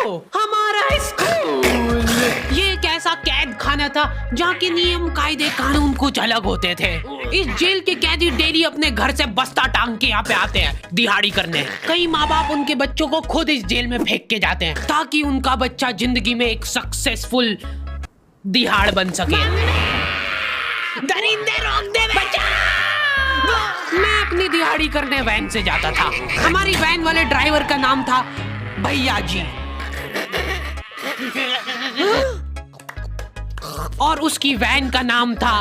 हमारा स्कूल ये एक ऐसा कैद खाना था जहाँ के नियम कायदे कानून कुछ अलग होते थे। इस जेल के कैदी डेली अपने घर से बस्ता टांग के यहाँ पे आते हैं दिहाड़ी करने। कई माँ बाप उनके बच्चों को खुद इस जेल में फेंक के जाते हैं ताकि उनका बच्चा जिंदगी में एक सक्सेसफुल दिहाड़ बन सके। दरिंदे रोक दे बच्चा। मैं अपनी दिहाड़ी करने वैन से जाता था। हमारी वैन वाले ड्राइवर का नाम था भैया जी और उसकी वैन का नाम था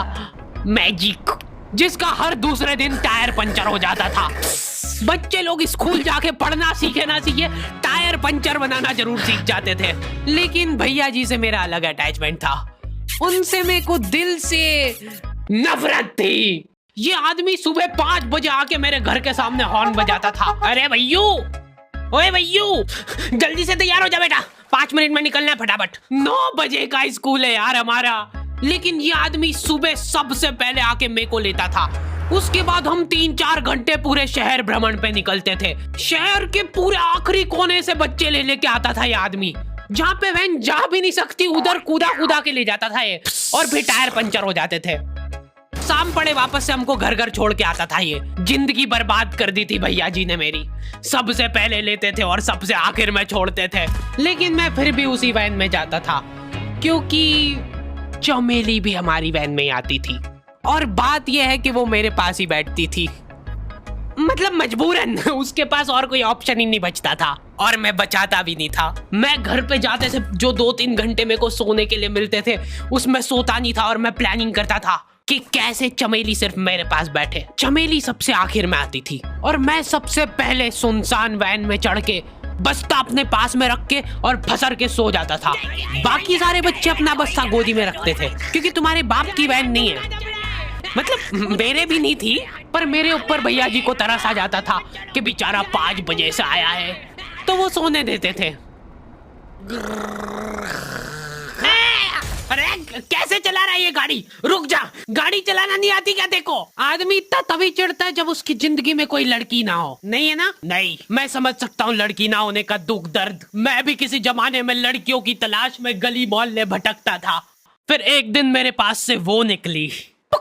मैजिक, जिसका हर दूसरे दिन टायर पंचर हो जाता था। बच्चे लोग स्कूल जाके पढ़ना सीखे ना सीखे टायर पंचर बनाना जरूर सीख जाते थे। लेकिन भैया जी से मेरा अलग अटैचमेंट था। उनसे मेरे को दिल से नफरत थी। ये आदमी सुबह 5 बजे आके मेरे घर के सामने हॉर्न बजाता था। अरे भैयू, ओए भैयू, जल्दी से तैयार हो जा बेटा, 5 मिनट में निकलना है फटाफट। 9 बजे का स्कूल है यार हमारा। लेकिन ये आदमी सुबह सबसे पहले आके मेरे को लेता था। उसके बाद हम 3-4 घंटे पूरे शहर भ्रमण पे निकलते थे। शहर के पूरे आखिरी कोने से बच्चे ले लेके आता था ये आदमी। जहाँ पे वैन जा भी नहीं सकती उधर कूदा कूदा के ले जाता था ये, और फिर टायर पंचर हो जाते थे। शाम पड़े वापस से हमको घर घर छोड़ के आता था ये। जिंदगी बर्बाद कर दी थी भैया जी ने मेरी। सबसे पहले लेते थे और सबसे आखिर में छोड़ते थे। लेकिन मैं फिर भी उसी वैन में जाता था क्योंकि चमेली भी हमारी वैन में आती थी। और बात यह है कि वो मेरे पास ही बैठती थी, मतलब मजबूरन। उसके पास और कोई ऑप्शन ही नहीं बचता था और मैं बचाता भी नहीं था। मैं घर पे जाते से जो 2-3 घंटे मेरे को सोने के लिए मिलते थे उसमें सोता नहीं था और मैं प्लानिंग करता था कि कैसे चमेली सिर्फ मेरे पास बैठे। चमेली सबसे आखिर में आती थी और मैं सबसे पहले सुनसान वैन में चढ़ के बस्ता अपने पास में रख के और फसर के सो जाता था। बाकी सारे बच्चे अपना बस्ता गोदी में रखते थे क्योंकि तुम्हारे बाप की वैन नहीं है, मतलब मेरे भी नहीं थी, पर मेरे ऊपर भैया जी को तरस आ जाता था कि बेचारा 5 बजे से आया है, तो वो सोने देते थे। अरे कैसे चला रहा है ये गाड़ी? रुक जा, गाड़ी चलाना नहीं आती क्या? देखो, आदमी इतना तभी चिढ़ता है जब उसकी जिंदगी में कोई लड़की ना हो। नहीं है ना? नहीं, मैं समझ सकता हूँ लड़की ना होने का दुख दर्द। मैं भी किसी जमाने में लड़कियों की तलाश में गली मोहल्ले भटकता था। फिर एक दिन मेरे पास से वो निकली।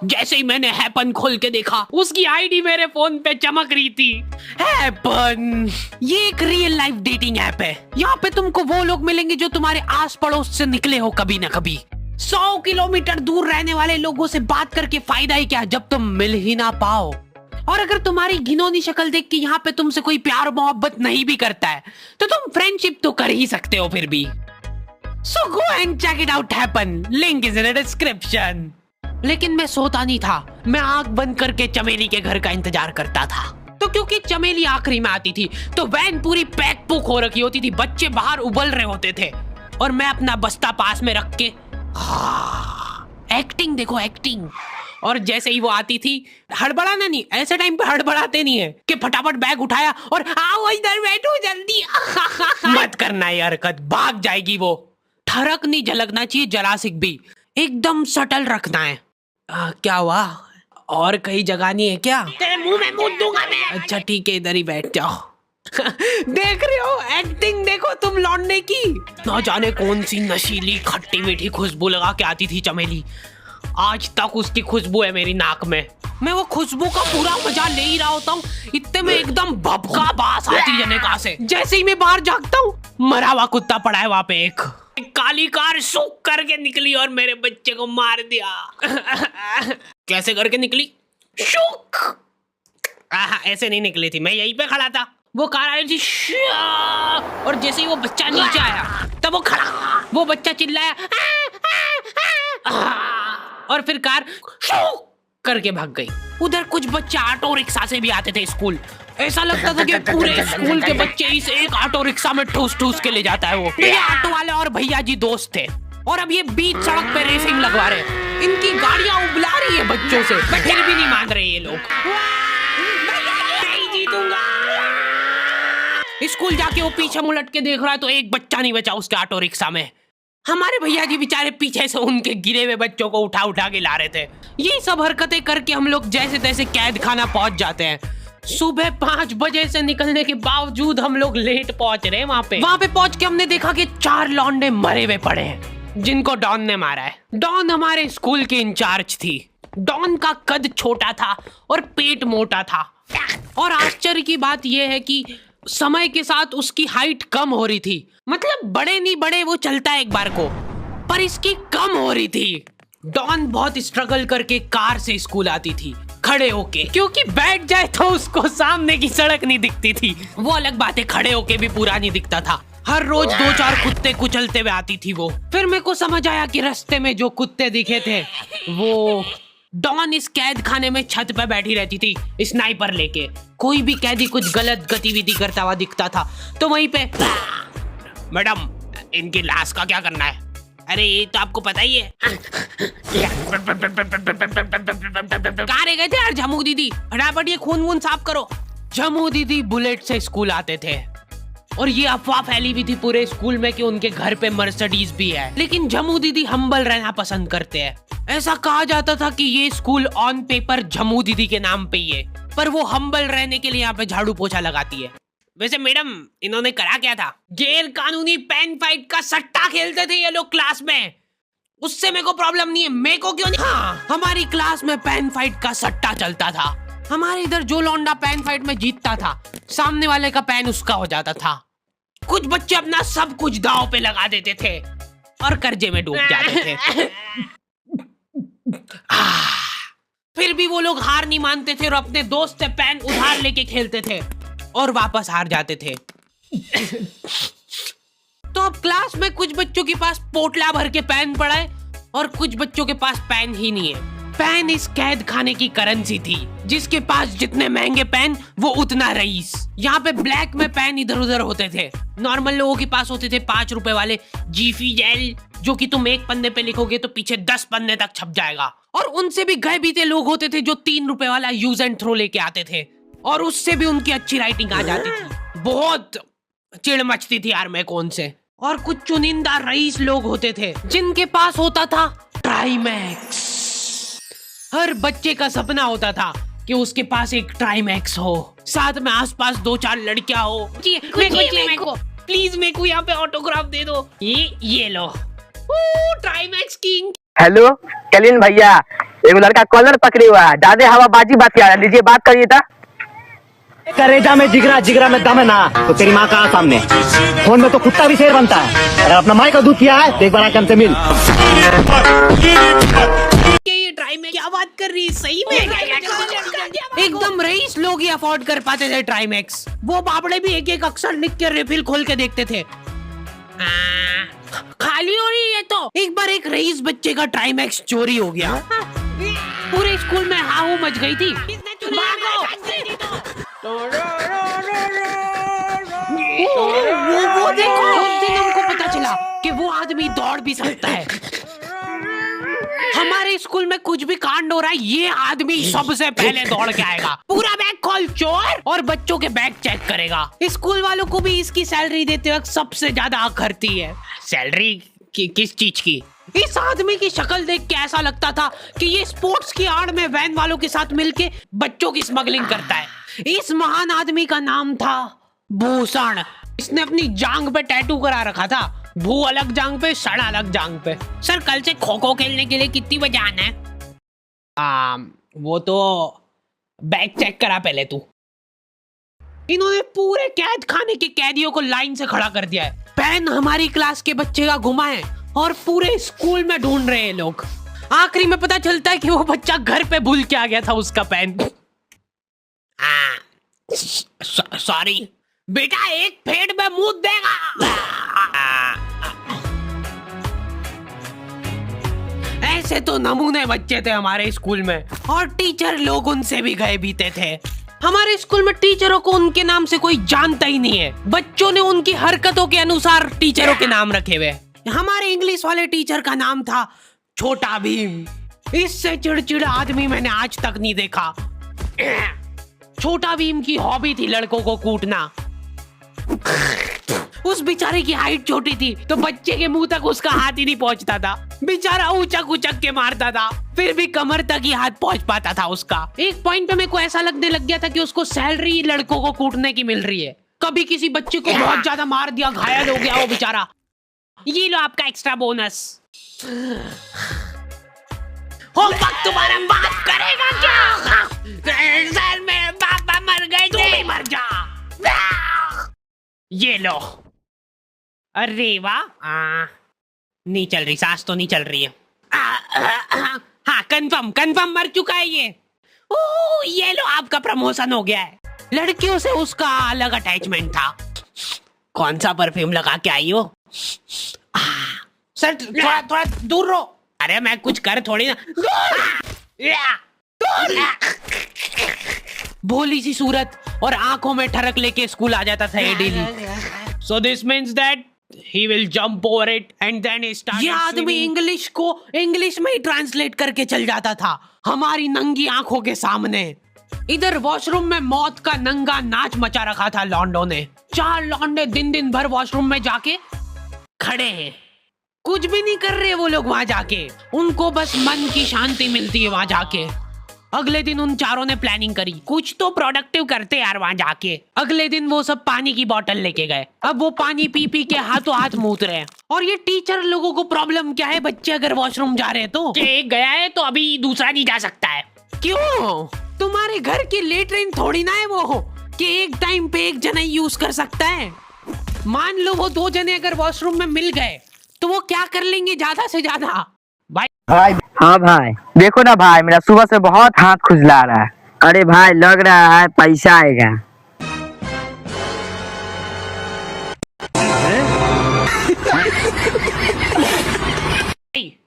जैसे ही मैंने हैपन खोल के देखा उसकी आईडी मेरे फोन पे चमक रही थी। हैपन ये एक रियल लाइफ डेटिंग ऐप है। यहाँ पे तुमको वो लोग मिलेंगे जो तुम्हारे आस पड़ोस से निकले हो कभी ना कभी। 100 किलोमीटर दूर रहने वाले लोगों से बात करके फायदा ही क्या जब तुम मिल ही ना पाओ। और अगर तुम्हारी घिनौनी शक्ल देख के यहाँ पे तुमसे कोई प्यार मोहब्बत नहीं भी करता है तो तुम फ्रेंडशिप तो कर ही सकते हो फिर भी। So go and check it out happen. Link is in the description. लेकिन मैं सोता नहीं था। मैं आंख बंद करके चमेली के घर का इंतजार करता था। तो क्योंकि चमेली आखिरी में आती थी तो वैन पूरी पैक पुक हो रखी होती थी, बच्चे बाहर उबल रहे होते थे और मैं अपना बस्ता पास में रख के एक्टिंग देखो एक्टिंग। और जैसे ही वो आती थी, हड़बड़ाना नहीं, ऐसे टाइम पे हड़बड़ाते नहीं है कि फटाफट बैग उठाया और आओ इधर बैठो जल्दी। मत करना ये हरकत, भाग जाएगी वो। ठरक नहीं झलकना चाहिए जरा सिक भी, एकदम सटल रखना है। क्या हुआ? और कहीं जगह नहीं है क्या? तेरे मुंह में मूत दूंगा मैं। अच्छा ठीक है, इधर ही बैठ जाओ। देख रहे हो एक्टिंग देखो तुम लौंडे की। ना जाने कौन सी नशीली खट्टी मीठी खुशबू लगा के आती थी चमेली। आज तक उसकी खुशबू है मेरी नाक में। मैं वो खुशबू का पूरा मजा ले ही रहा होता हूँ, इतने में एकदम भभका बास आती है जनेका से। जैसे ही मैं बाहर जागता हूँ मरा हुआ कुत्ता पड़ा है वहां पे। एक काली कार सूख करके निकली और मेरे बच्चे को मार दिया। कैसे करके निकली? शूक। ऐसे नहीं निकली थी, मैं यहीं पे खड़ा था, वो कार आई थी और जैसे ही वो बच्चा नीचे आया तब वो खड़ा, वो बच्चा चिल्लाया और फिर कार शूक करके भाग गई। उधर कुछ बच्चे ऑटो रिक्शा से भी आते थे स्कूल। ऐसा लगता था कि पूरे स्कूल के बच्चे इस एक ऑटो रिक्शा में ठूस ठूस के ले जाता है वो। ये ऑटो वाले और भैया जी दोस्त थे और अब ये बीच सड़क पे रेसिंग लगवा रहे हैं। इनकी गाड़ियां उबला रही है बच्चों से, फिर भी नहीं मान रहे ये लोग। नहीं जीतूंगा। स्कूल जाके वो पीछे मुलट के देख रहा है तो एक बच्चा नहीं बचा उसके ऑटो रिक्शा में। हमारे भैया जी बेचारे पीछे से उनके गिरे हुए बच्चों को उठा उठा के ला रहे थे। ये सब हरकतें करके हम लोग जैसे तैसे कैद खाना पहुंच जाते हैं। सुबह 5 बजे से निकलने के बावजूद हम लोग लेट पहुंच रहे हैं वहाँ पे पहुंच के हमने देखा कि 4 लौंडे मरे हुए पड़े हैं जिनको डॉन ने मारा है। डॉन हमारे स्कूल की इंचार्ज थी। डॉन का कद छोटा था और पेट मोटा था और आश्चर्य की बात यह है कि समय के साथ उसकी हाइट कम हो रही थी। मतलब बड़े नहीं बड़े वो चलता है एक बार को, पर इसकी कम हो रही थी। डॉन बहुत स्ट्रगल करके कार से स्कूल आती थी खड़े होके, क्योंकि बैठ जाए तो उसको सामने की सड़क नहीं दिखती थी। वो अलग बात है, खड़े होके भी पूरा नहीं दिखता था। हर रोज 2-4 कुत्ते कुचलते हुए आती थी वो। फिर मेरे को समझ आया कि रास्ते में जो कुत्ते दिखे थे वो डॉन इस कैद खाने में छत पे बैठी रहती थी स्नाइपर लेके। कोई भी कैदी कुछ गलत गतिविधि करता हुआ दिखता था तो वहीं पे, मैडम इनकी लाश का क्या करना है? अरे ये तो आपको पता ही है। कहाँ रह गए थे यार झमू दीदी? फटाफट ये खून वून साफ करो। झमू दीदी बुलेट से स्कूल आते थे और ये अफवाह फैली हुई थी पूरे स्कूल में कि उनके घर पे मर्सिडीज भी है। लेकिन झमू दीदी हम्बल रहना पसंद करते हैं। ऐसा कहा जाता था कि ये स्कूल ऑन पेपर झमू दीदी के नाम पे ही है, पर वो हम्बल रहने के लिए यहाँ पे झाड़ू पोछा लगाती है। वैसे मैडम इन्होंने करा क्या था? गैर कानूनी पेन फाइट का सट्टा खेलते थे ये लोग क्लास में। उससे मेरे को प्रॉब्लम नहीं है, मेरे को क्यों नहीं? हाँ, हमारी क्लास में पेन फाइट का सट्टा चलता था। हमारे इधर जो लौंडा पेन फाइट में जीतता था सामने वाले का पेन उसका हो जाता था। कुछ बच्चे अपना सब कुछ दांव पे लगा देते थे और कर्जे में डूब जाते थे। फिर भी वो लोग हार नहीं मानते थे और अपने दोस्त से पेन उधार लेके खेलते थे और वापस हार जाते थे। तो अब क्लास में कुछ बच्चों के पास पोटला भर के पेन पड़ा है और कुछ बच्चों के पास पेन ही नहीं है। पेन इस कैद खाने की करेंसी थी। जिसके पास जितने महंगे पेन वो उतना रईस। यहाँ पे ब्लैक में पेन इधर उधर होते थे। नॉर्मल लोगों के पास होते थे 5 रुपए वाले जीफी जेल, जो कि तुम एक पन्ने पे लिखोगे तो पीछे 10 पन्ने तक छप जाएगा। और उनसे भी गए बीते लोग होते थे जो 3 रुपए वाला यूज एंड थ्रो लेके आते थे और उससे भी उनकी अच्छी राइटिंग आ जाती थी। बहुत चिढ़ मचती थी यार मैं कौन से। और कुछ चुनिंदा रईस लोग होते थे जिनके पास होता था ट्राइमैक्स। हर बच्चे का सपना होता था कि उसके पास एक ट्राइमैक्स हो, साथ में आसपास 2-4 लड़कियां हो। प्लीज मेरे को यहाँ पे ऑटोग्राफ दे दो। ये लो ट्राइमैक्स किंग। हेलो कलीन भैया, एक लड़का कॉलर पकड़े हुआ है, ज्यादा हवाबाजी बात किया। लीजिए बात करिए था। करेजा में जिगरा, जिगरा में दम है ना तो तेरी माँ का सामने। फोन में तो कुत्ता भी शेर बनता है। अगर अपना माँ का दूध पिया है तो एक बार आके हमसे मिल। ये ट्राइमैक्स क्या बात कर रही है? सही में एकदम रईस लोग ही अफोर्ड कर पाते थे ट्राइमैक्स। वो बाबड़े भी एक अक्षर लिख के रिफिल खोल के देखते थे। खाली हो रही है तो एक बार एक रईस बच्चे का ट्राइमैक्स चोरी हो गया। पूरे स्कूल में हाहू मच गई थी। वो देखो, उस दिन हमको पता चला कि वो आदमी दौड़ भी सकता है। हमारे स्कूल में कुछ भी कांड हो रहा है ये आदमी सबसे पहले दौड़ के आएगा। पूरा बैग खोल चोर, और बच्चों के बैग चेक करेगा। स्कूल वालों को भी इसकी सैलरी देते वक्त सबसे ज्यादा आखरती है। सैलरी किस चीज की? इस आदमी की शक्ल देख के ऐसा लगता था कि ये स्पोर्ट्स की आड़ में वैन वालों के साथ मिलके बच्चों की स्मगलिंग करता है। इस महान आदमी का नाम था भूषण। इसने अपनी जांग पे टैटू करा रखा था, भू अलग जांग पे, सड़ अलग जांग पे। सर कल से खो खो खेलने के लिए कितनी बजे आना है? वो तो बैग चेक करा पहले तू। इन्होंने पूरे कैद खाने के कैदियों को लाइन से खड़ा कर दिया है। पेन हमारी क्लास के बच्चे का गुमा है और पूरे स्कूल में ढूंढ रहे हैं लोग। आखिरी में पता चलता है कि वो बच्चा घर पे भूल के आ गया था उसका पेन। सॉरी बेटा, एक फेट में मुंह देगा। ऐसे तो नमूने बच्चे थे हमारे स्कूल में और टीचर लोग उनसे भी गए बीते थे। हमारे स्कूल में टीचरों को उनके नाम से कोई जानता ही नहीं है। बच्चों ने उनकी हरकतों के अनुसार टीचरों के नाम रखे हुए। हमारे इंग्लिश वाले टीचर का नाम था छोटा भीम। इससे चिड़चिड़ा आदमी मैंने आज तक नहीं देखा। छोटा भीम की हॉबी थी लड़कों को कूटना। उस बेचारे की हाइट छोटी थी तो बच्चे के मुंह तक उसका हाथ ही नहीं पहुंचता था। बेचारा ऊंचक ऊंचक के मारता था, फिर भी कमर तक ही हाथ पहुंच पाता था उसका। एक पॉइंट पे मेरे को ऐसा लगने लग गया था कि उसको सैलरी लड़कों को कूटने की मिल रही है। कभी किसी बच्चे को बहुत ज्यादा मार दिया, घायल हो गया वो बेचारा, ये लो आपका एक्स्ट्रा बोनस। होमवर्क तुम्हारा बाप करेगा क्या? सर मेरे पापा मर गए थे। तू भी मर जा। ये लो। अरे वाह, नहीं चल रही, सांस तो नहीं चल रही है। हाँ कंफर्म मर चुका है ये। ये लो आपका प्रमोशन हो गया है। लड़कियों से उसका अलग अटैचमेंट था। कौन सा परफ्यूम लगा के आई हो? सर थोड़ा दूर रहो। अरे मैं कुछ कर थोड़ी ना। भोली सी सूरत और आंखों में ठरक लेके स्कूल आ जाता था ये daily. So this means that he will jump over it and then he started. ये आदमी इंग्लिश को इंग्लिश में ही ट्रांसलेट करके चल जाता था हमारी नंगी आंखों के सामने। इधर वॉशरूम में मौत का नंगा नाच मचा रखा था लॉन्डो ने। 4 लॉन्डे दिन भर वॉशरूम में जाके खड़े हैं, कुछ भी नहीं कर रहे वो लोग वहां जाके। उनको बस मन की शांति मिलती है वहां जाके। अगले दिन उन चारों ने प्लानिंग करी, कुछ तो प्रोडक्टिव करते यार वहां जाके। अगले दिन वो सब पानी की बोतल लेके गए। अब वो पानी पी पी के हाथों हाथ मूत रहे हैं। और ये टीचर लोगों को प्रॉब्लम क्या है, बच्चे अगर वॉशरूम जा रहे हैं तो एक गया है तो अभी दूसरा नहीं जा सकता है। क्यों? तुम्हारे घर की लेटरिन थोड़ी ना है वो कि एक टाइम पे एक जना यूज कर सकता है। मान लो वो 2 जने अगर वॉशरूम में मिल गए तो वो क्या कर लेंगे ज्यादा से ज्यादा? भाई हाँ भाई, देखो ना भाई, मेरा सुबह से बहुत हाथ खुजला रहा है। अरे भाई लग रहा है पैसा आएगा।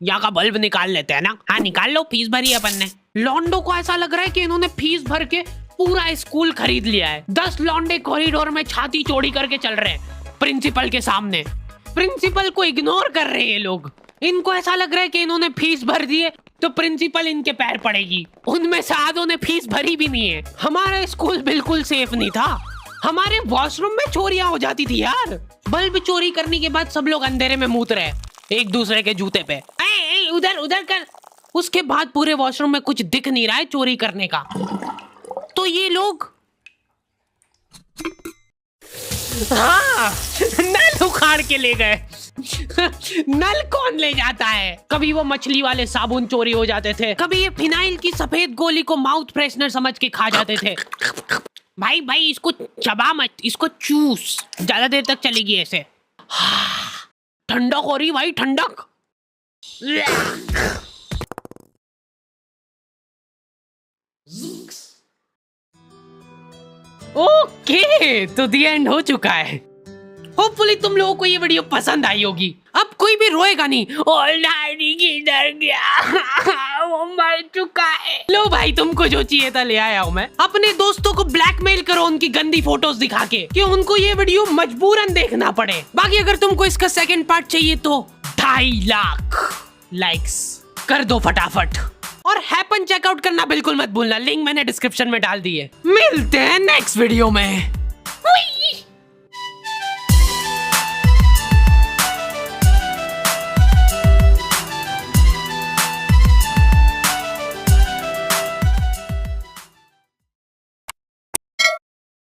यहाँ का बल्ब निकाल लेते हैं ना। हाँ निकाल लो, फीस भरी है अपन ने। लॉन्डो को ऐसा लग रहा है कि इन्होंने फीस भर के पूरा स्कूल खरीद लिया है। 10 लॉन्डे कॉरिडोर में छाती चौड़ी करके चल रहे हैं प्रिंसिपल के सामने। प्रिंसिपल को इग्नोर कर रहे हैं ये लोग। इनको ऐसा लग रहा है कि इन्होंने फीस भर दी है तो प्रिंसिपल इनके पैर पड़ेगी। उनमें से आधों ने फीस भरी भी नहीं है। हमारा स्कूल बिल्कुल सेफ नहीं था। हमारे वॉशरूम में चोरियां हो जाती थी यार। बल्ब चोरी करने के बाद सब लोग अंधेरे में मूत रहे एक दूसरे के जूते पे। उधर कर। उसके बाद पूरे वॉशरूम में कुछ दिख नहीं रहा है चोरी करने का। तो ये लोग हाँ नल उखाड़ के ले गए। नल कौन ले जाता है? कभी वो मछली वाले साबुन चोरी हो जाते थे, कभी ये फिनाइल की सफेद गोली को माउथ फ्रेशनर समझ के खा जाते थे। भाई इसको चबा मत, इसको चूस, ज्यादा देर तक चलेगी ऐसे। ठंडक हो रही भाई, ठंडक। ओके तो दी एंड हो चुका है। होपफुली तुम लोगों को ये वीडियो पसंद आई होगी। अब कोई भी रोएगा नहीं। डैडी किधर गया? वो मर चुका है। लो भाई तुमको जो चाहिए था ले आया हूँ मैं। अपने दोस्तों को ब्लैकमेल करो उनकी गंदी फोटोज दिखा के कि उनको ये वीडियो मजबूरन देखना पड़े। बाकी अगर तुमको इसका सेकंड पार्ट चाहिए तो 2.5 लाख लाइक्स कर दो फटाफट। और हैपन चेकआउट करना बिल्कुल मत भूलना, लिंक मैंने डिस्क्रिप्शन में डाल दी है। मिलते हैं नेक्स्ट वीडियो में।